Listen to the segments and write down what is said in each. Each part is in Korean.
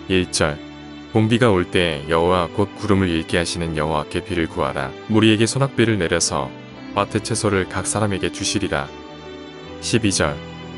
1절 봄비가 올 때 여호와 곧 구름을 읽게 하시는 여호와께 비를 구하라. 무리에게 소낙비를 내려서 밭의 채소를 각 사람에게 주시리라. 12절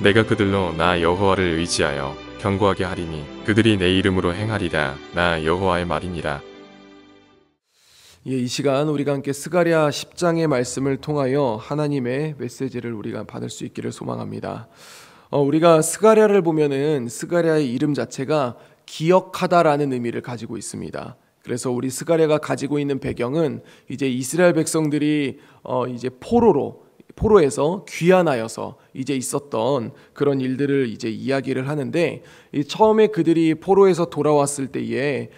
내가 그들로 나 여호와를 의지하여 견고하게 하리니 그들이 내 이름으로 행하리라. 나 여호와의 말이니라. 이 시간 우리가 함께 스가랴 10장의 말씀을 통하여 하나님의 메시지를 우리가 받을 수 있기를 소망합니다. 우리가 스가랴를 보면은 스가랴의 이름 자체가 기억하다라는 의미를 가지고 있습니다. 그래서 우리 스가랴가 가지고 있는 배경은 이제 이스라엘 백성들이 이제 포로에서 귀환하여서 이제 있었던 그런 일들을 이제 이야기를 하는데, 처음에 그들이 포로에서 돌아왔을 때에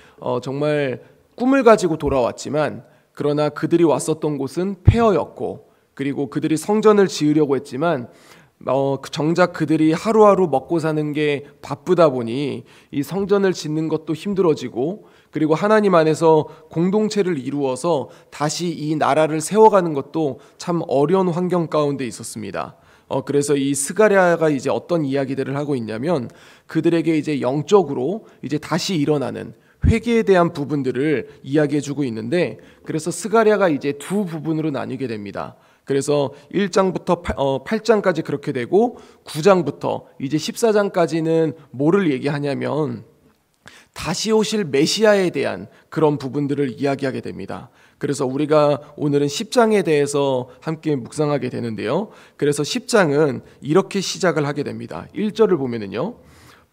정말 꿈을 가지고 돌아왔지만, 그러나 그들이 왔었던 곳은 폐허였고, 그리고 그들이 성전을 지으려고 했지만 정작 그들이 하루하루 먹고 사는 게 바쁘다 보니 이 성전을 짓는 것도 힘들어지고, 그리고 하나님 안에서 공동체를 이루어서 다시 이 나라를 세워가는 것도 참 어려운 환경 가운데 있었습니다. 그래서 이 스가랴가 이제 어떤 이야기들을 하고 있냐면, 그들에게 이제 영적으로 이제 다시 일어나는 회개에 대한 부분들을 이야기해주고 있는데, 그래서 스가랴가 이제 두 부분으로 나뉘게 됩니다. 그래서 1장부터 8장까지 그렇게 되고, 9장부터 이제 14장까지는 뭐를 얘기하냐면 다시 오실 메시아에 대한 그런 부분들을 이야기하게 됩니다. 그래서 우리가 오늘은 10장에 대해서 함께 묵상하게 되는데요. 그래서 10장은 이렇게 시작을 하게 됩니다. 1절을 보면은요,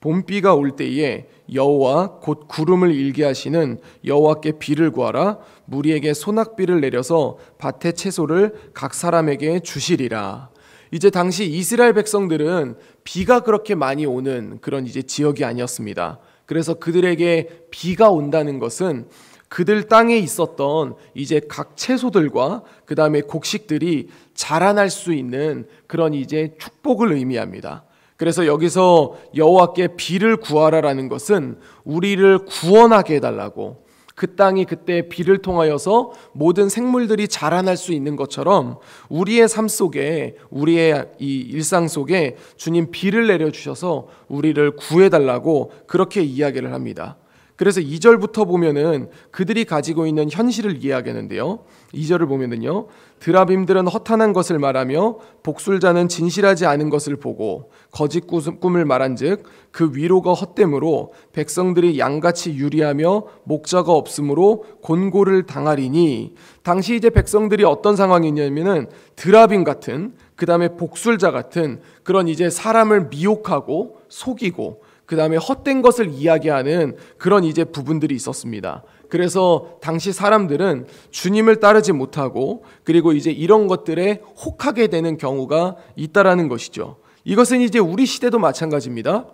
봄비가 올 때에 여호와 곧 구름을 일게 하시는 여호와께 비를 구하라. 무리에게 소낙비를 내려서 밭의 채소를 각 사람에게 주시리라. 이제 당시 이스라엘 백성들은 비가 그렇게 많이 오는 그런 이제 지역이 아니었습니다. 그래서 그들에게 비가 온다는 것은 그들 땅에 있었던 이제 각 채소들과 그 다음에 곡식들이 자라날 수 있는 그런 이제 축복을 의미합니다. 그래서 여기서 여호와께 비를 구하라라는 것은 우리를 구원하게 해달라고, 그 땅이 그때 비를 통하여서 모든 생물들이 자라날 수 있는 것처럼 우리의 삶 속에, 우리의 이 일상 속에 주님 비를 내려주셔서 우리를 구해달라고 그렇게 이야기를 합니다. 그래서 2절부터 보면은 그들이 가지고 있는 현실을 이야기하는데요. 2절을 보면은요, 드라빔들은 허탄한 것을 말하며 복술자는 진실하지 않은 것을 보고 거짓 꿈을 말한즉 그 위로가 헛됨으로 백성들이 양같이 유리하며 목자가 없으므로 곤고를 당하리니, 당시 이제 백성들이 어떤 상황이냐면은 드라빔 같은, 그 다음에 복술자 같은 그런 이제 사람을 미혹하고 속이고 그 다음에 헛된 것을 이야기하는 그런 이제 부분들이 있었습니다. 그래서 당시 사람들은 주님을 따르지 못하고, 그리고 이제 이런 것들에 혹하게 되는 경우가 있다라는 것이죠. 이것은 이제 우리 시대도 마찬가지입니다.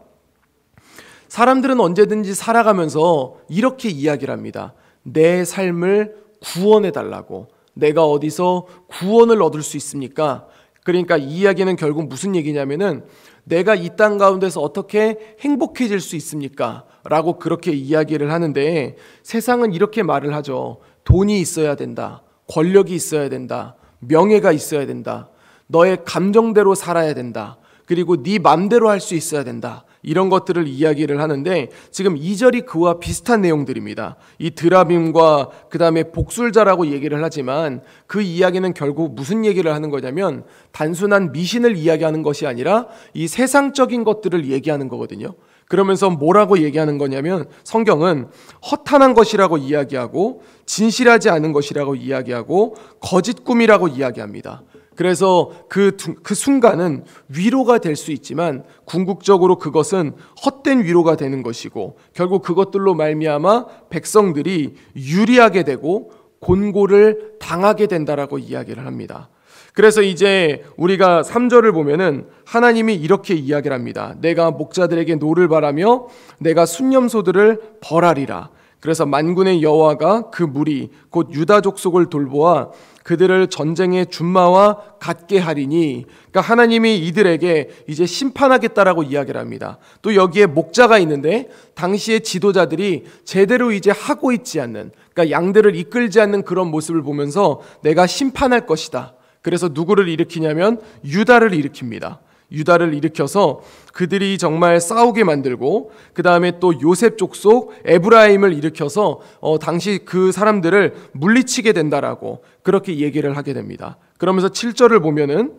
사람들은 언제든지 살아가면서 이렇게 이야기를 합니다. 내 삶을 구원해 달라고. 내가 어디서 구원을 얻을 수 있습니까? 그러니까 이 이야기는 결국 무슨 얘기냐면은 내가 이 땅 가운데서 어떻게 행복해질 수 있습니까? 라고 그렇게 이야기를 하는데, 세상은 이렇게 말을 하죠. 돈이 있어야 된다. 권력이 있어야 된다. 명예가 있어야 된다. 너의 감정대로 살아야 된다. 그리고 네 맘대로 할 수 있어야 된다. 이런 것들을 이야기를 하는데, 지금 2절이 그와 비슷한 내용들입니다. 이 드라빔과 그 다음에 복술자라고 얘기를 하지만 그 이야기는 결국 무슨 얘기를 하는 거냐면 단순한 미신을 이야기하는 것이 아니라 이 세상적인 것들을 얘기하는 거거든요. 그러면서 뭐라고 얘기하는 거냐면 성경은 허탄한 것이라고 이야기하고 진실하지 않은 것이라고 이야기하고 거짓 꿈이라고 이야기합니다. 그래서 그 순간은 위로가 될 수 있지만 궁극적으로 그것은 헛된 위로가 되는 것이고, 결국 그것들로 말미암아 백성들이 유리하게 되고 곤고를 당하게 된다라고 이야기를 합니다. 그래서 이제 우리가 3절을 보면은 하나님이 이렇게 이야기를 합니다. 내가 목자들에게 노를 바라며 내가 순념소들을 벌하리라. 그래서 만군의 여호와가 그 무리 곧 유다 족속을 돌보아 그들을 전쟁의 준마와 같게 하리니, 그러니까 하나님이 이들에게 이제 심판하겠다라고 이야기를 합니다. 또 여기에 목자가 있는데 당시의 지도자들이 제대로 이제 하고 있지 않는, 그러니까 양들을 이끌지 않는 그런 모습을 보면서 내가 심판할 것이다. 그래서 누구를 일으키냐면 유다를 일으킵니다. 유다를 일으켜서 그들이 정말 싸우게 만들고 그 다음에 또 요셉 족속 에브라임을 일으켜서 당시 그 사람들을 물리치게 된다라고 그렇게 얘기를 하게 됩니다. 그러면서 7절을 보면은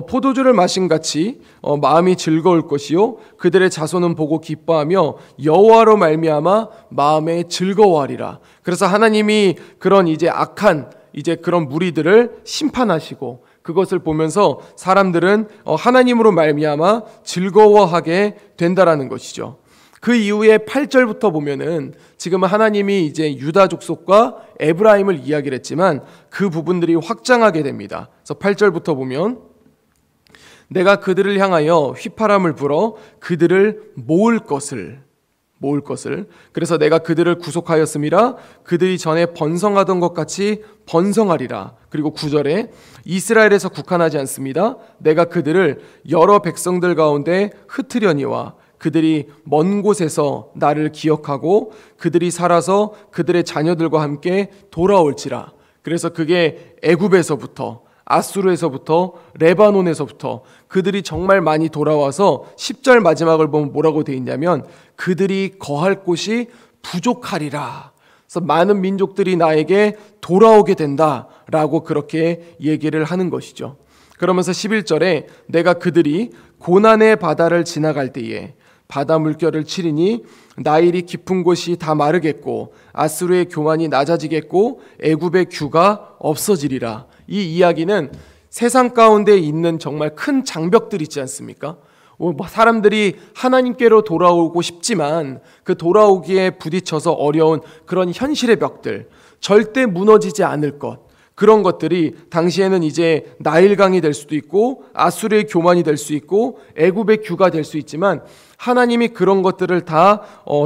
포도주를 마신 같이 마음이 즐거울 것이요 그들의 자손은 보고 기뻐하며 여호와로 말미암아 마음에 즐거워하리라. 그래서 하나님이 그런 이제 악한 이제 그런 무리들을 심판하시고 그것을 보면서 사람들은 하나님으로 말미암아 즐거워하게 된다라는 것이죠. 그 이후에 8절부터 보면은 지금은 하나님이 이제 유다 족속과 에브라임을 이야기를 했지만 그 부분들이 확장하게 됩니다. 그래서 8절부터 보면 내가 그들을 향하여 휘파람을 불어 그들을 모을 것을 그래서 내가 그들을 구속하였음이라 그들이 전에 번성하던 것 같이 번성하리라. 그리고 9절에 이스라엘에서 국한하지 않습니다. 내가 그들을 여러 백성들 가운데 흩으려니와 그들이 먼 곳에서 나를 기억하고 그들이 살아서 그들의 자녀들과 함께 돌아올지라. 그래서 그게 애굽에서부터 아수르에서부터 레바논에서부터 그들이 정말 많이 돌아와서 10절 마지막을 보면 뭐라고 돼 있냐면 그들이 거할 곳이 부족하리라. 그래서 많은 민족들이 나에게 돌아오게 된다라고 그렇게 얘기를 하는 것이죠. 그러면서 11절에 내가 그들이 고난의 바다를 지나갈 때에 바다 물결을 치리니 나일이 깊은 곳이 다 마르겠고 아수르의 교만이 낮아지겠고 애굽의 규가 없어지리라. 이 이야기는 세상 가운데 있는 정말 큰 장벽들 있지 않습니까? 사람들이 하나님께로 돌아오고 싶지만 그 돌아오기에 부딪혀서 어려운 그런 현실의 벽들, 절대 무너지지 않을 것, 그런 것들이 당시에는 이제 나일강이 될 수도 있고 아수르의 교만이 될 수 있고 애굽의 규가 될 수 있지만 하나님이 그런 것들을 다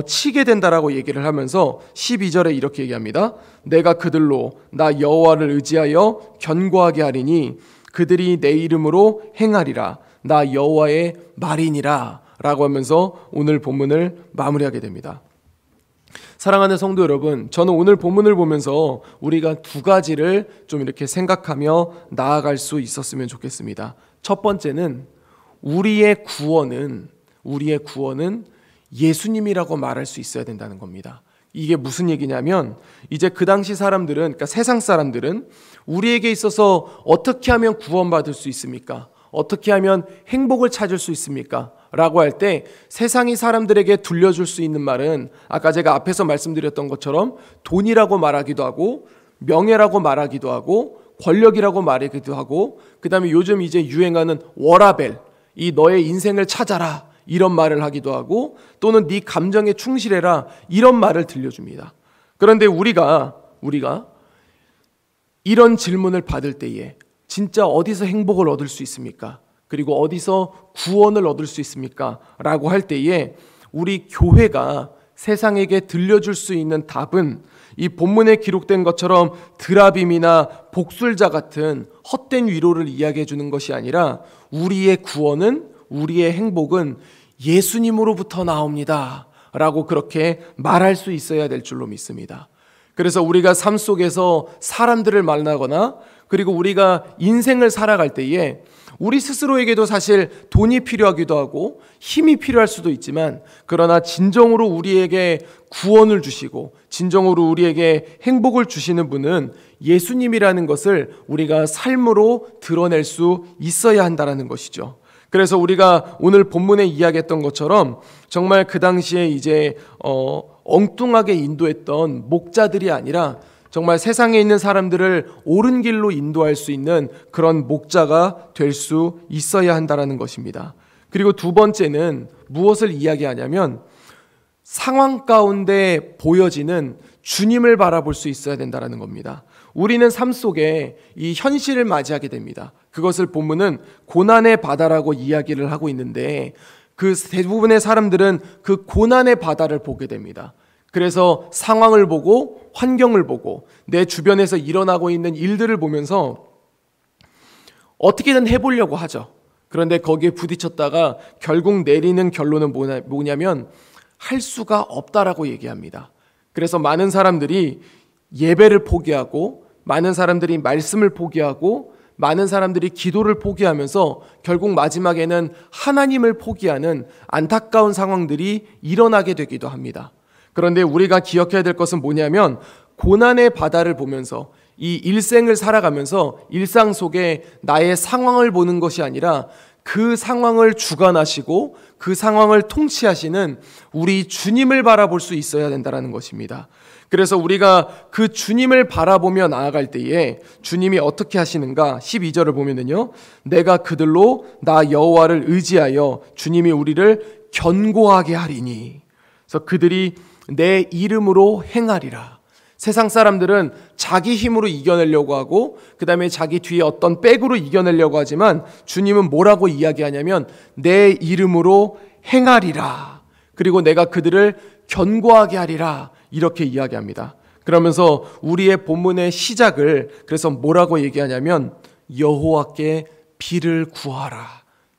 치게 된다라고 얘기를 하면서 12절에 이렇게 얘기합니다. 내가 그들로 나 여호와를 의지하여 견고하게 하리니 그들이 내 이름으로 행하리라. 나 여호와의 말이니라 라고 하면서 오늘 본문을 마무리하게 됩니다. 사랑하는 성도 여러분, 저는 오늘 본문을 보면서 우리가 두 가지를 좀 이렇게 생각하며 나아갈 수 있었으면 좋겠습니다. 첫 번째는 우리의 구원은 예수님이라고 말할 수 있어야 된다는 겁니다. 이게 무슨 얘기냐면 이제 그 당시 사람들은, 그러니까 세상 사람들은 우리에게 있어서 어떻게 하면 구원받을 수 있습니까? 어떻게 하면 행복을 찾을 수 있습니까? 라고 할 때 세상이 사람들에게 들려줄 수 있는 말은 아까 제가 앞에서 말씀드렸던 것처럼 돈이라고 말하기도 하고 명예라고 말하기도 하고 권력이라고 말하기도 하고 그 다음에 요즘 이제 유행하는 워라벨, 이 너의 인생을 찾아라 이런 말을 하기도 하고 또는 네 감정에 충실해라 이런 말을 들려줍니다. 그런데 우리가 이런 질문을 받을 때에 진짜 어디서 행복을 얻을 수 있습니까? 그리고 어디서 구원을 얻을 수 있습니까? 라고 할 때에 우리 교회가 세상에게 들려줄 수 있는 답은 이 본문에 기록된 것처럼 드라빔이나 복술자 같은 헛된 위로를 이야기해 주는 것이 아니라 우리의 구원은, 우리의 행복은 예수님으로부터 나옵니다 라고 그렇게 말할 수 있어야 될 줄로 믿습니다. 그래서 우리가 삶 속에서 사람들을 만나거나 그리고 우리가 인생을 살아갈 때에 우리 스스로에게도 사실 돈이 필요하기도 하고 힘이 필요할 수도 있지만 그러나 진정으로 우리에게 구원을 주시고 진정으로 우리에게 행복을 주시는 분은 예수님이라는 것을 우리가 삶으로 드러낼 수 있어야 한다는 것이죠. 그래서 우리가 오늘 본문에 이야기했던 것처럼 정말 그 당시에 이제 엉뚱하게 인도했던 목자들이 아니라 정말 세상에 있는 사람들을 옳은 길로 인도할 수 있는 그런 목자가 될 수 있어야 한다는 것입니다. 그리고 두 번째는 무엇을 이야기하냐면 상황 가운데 보여지는 주님을 바라볼 수 있어야 된다는 겁니다. 우리는 삶 속에 이 현실을 맞이하게 됩니다. 그것을 본문은 고난의 바다라고 이야기를 하고 있는데 그 대부분의 사람들은 그 고난의 바다를 보게 됩니다. 그래서 상황을 보고 환경을 보고 내 주변에서 일어나고 있는 일들을 보면서 어떻게든 해보려고 하죠. 그런데 거기에 부딪혔다가 결국 내리는 결론은 뭐냐면 할 수가 없다라고 얘기합니다. 그래서 많은 사람들이 예배를 포기하고 많은 사람들이 말씀을 포기하고 많은 사람들이 기도를 포기하면서 결국 마지막에는 하나님을 포기하는 안타까운 상황들이 일어나게 되기도 합니다. 그런데 우리가 기억해야 될 것은 뭐냐면 고난의 바다를 보면서 이 일생을 살아가면서 일상 속에 나의 상황을 보는 것이 아니라 그 상황을 주관하시고 그 상황을 통치하시는 우리 주님을 바라볼 수 있어야 된다는 것입니다. 그래서 우리가 그 주님을 바라보며 나아갈 때에 주님이 어떻게 하시는가 12절을 보면은요, 내가 그들로 나 여호와를 의지하여 주님이 우리를 견고하게 하리니. 그래서 그들이 내 이름으로 행하리라. 세상 사람들은 자기 힘으로 이겨내려고 하고 그 다음에 자기 뒤에 어떤 백으로 이겨내려고 하지만 주님은 뭐라고 이야기하냐면 내 이름으로 행하리라. 그리고 내가 그들을 견고하게 하리라. 이렇게 이야기합니다. 그러면서 우리의 본문의 시작을 그래서 뭐라고 얘기하냐면 여호와께 비를 구하라.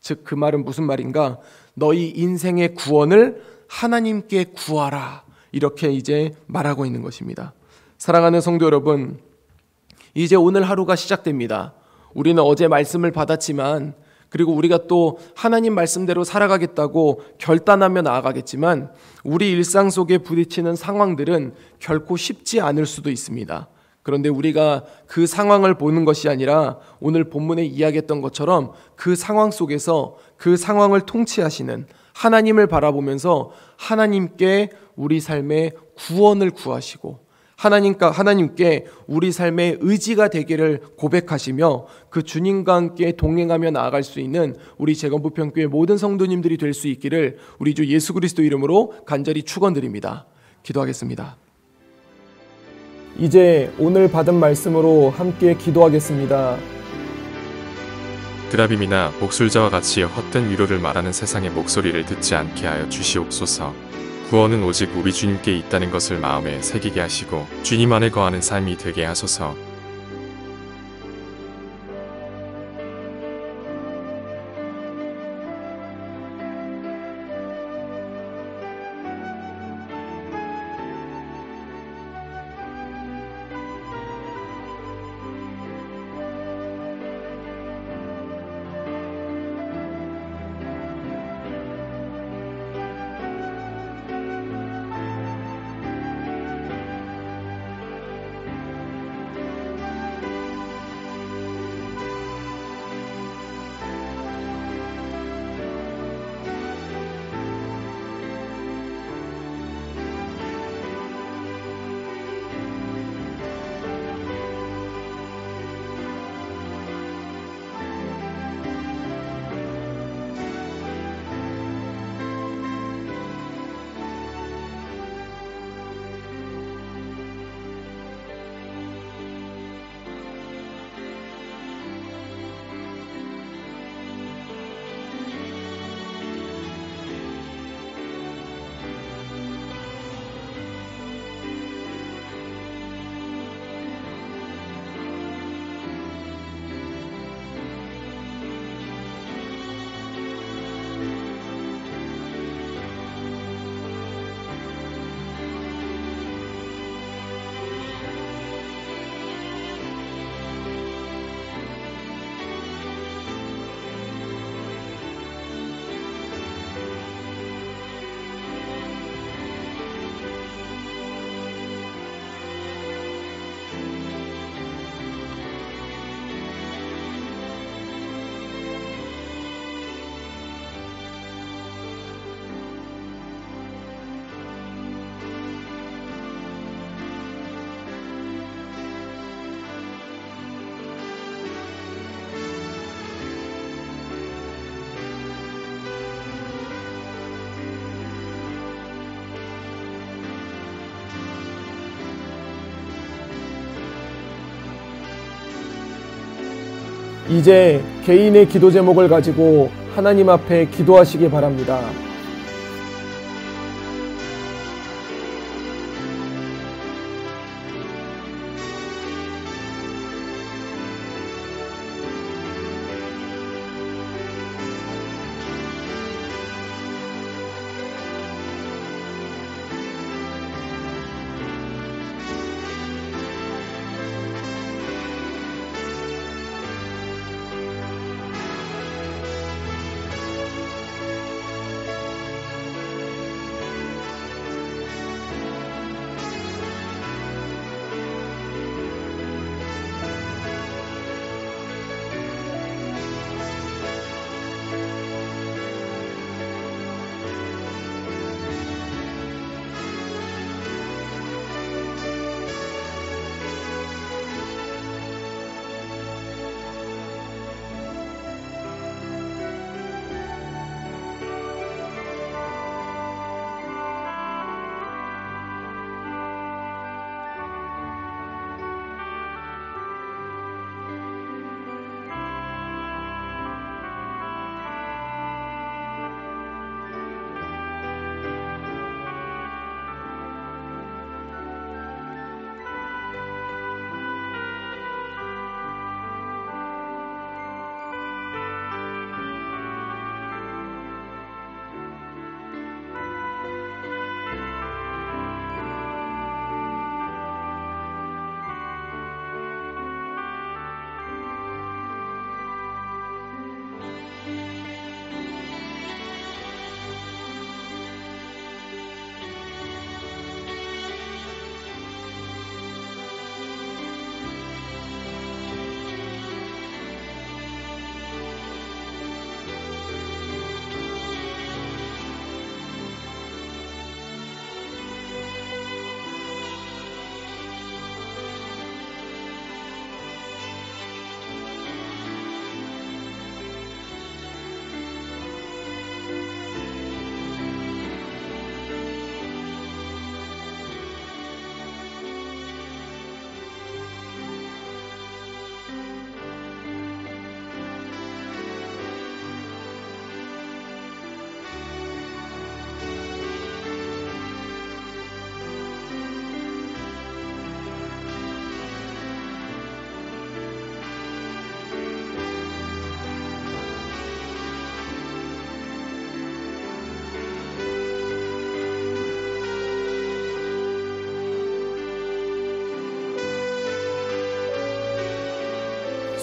즉 그 말은 무슨 말인가? 너희 인생의 구원을 하나님께 구하라. 이렇게 이제 말하고 있는 것입니다. 사랑하는 성도 여러분, 이제 오늘 하루가 시작됩니다. 우리는 어제 말씀을 받았지만 그리고 우리가 또 하나님 말씀대로 살아가겠다고 결단하며 나아가겠지만 우리 일상 속에 부딪히는 상황들은 결코 쉽지 않을 수도 있습니다. 그런데 우리가 그 상황을 보는 것이 아니라 오늘 본문에 이야기했던 것처럼 그 상황 속에서 그 상황을 통치하시는 하나님을 바라보면서 하나님께 우리 삶의 구원을 구하시고 하나님께 우리 삶의 의지가 되기를 고백하시며 그 주님과 함께 동행하며 나아갈 수 있는 우리 재건부평교회 모든 성도님들이 될 수 있기를 우리 주 예수 그리스도 이름으로 간절히 축원드립니다. 기도하겠습니다. 이제 오늘 받은 말씀으로 함께 기도하겠습니다. 드라빔이나 목술자와 같이 헛된 위로를 말하는 세상의 목소리를 듣지 않게 하여 주시옵소서. 구원은 오직 우리 주님께 있다는 것을 마음에 새기게 하시고 주님 안에 거하는 삶이 되게 하소서. 이제 개인의 기도 제목을 가지고 하나님 앞에 기도하시기 바랍니다.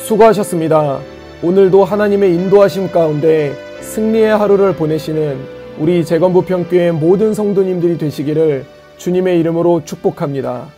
수고하셨습니다. 오늘도 하나님의 인도하심 가운데 승리의 하루를 보내시는 우리 재건부평교회 모든 성도님들이 되시기를 주님의 이름으로 축복합니다.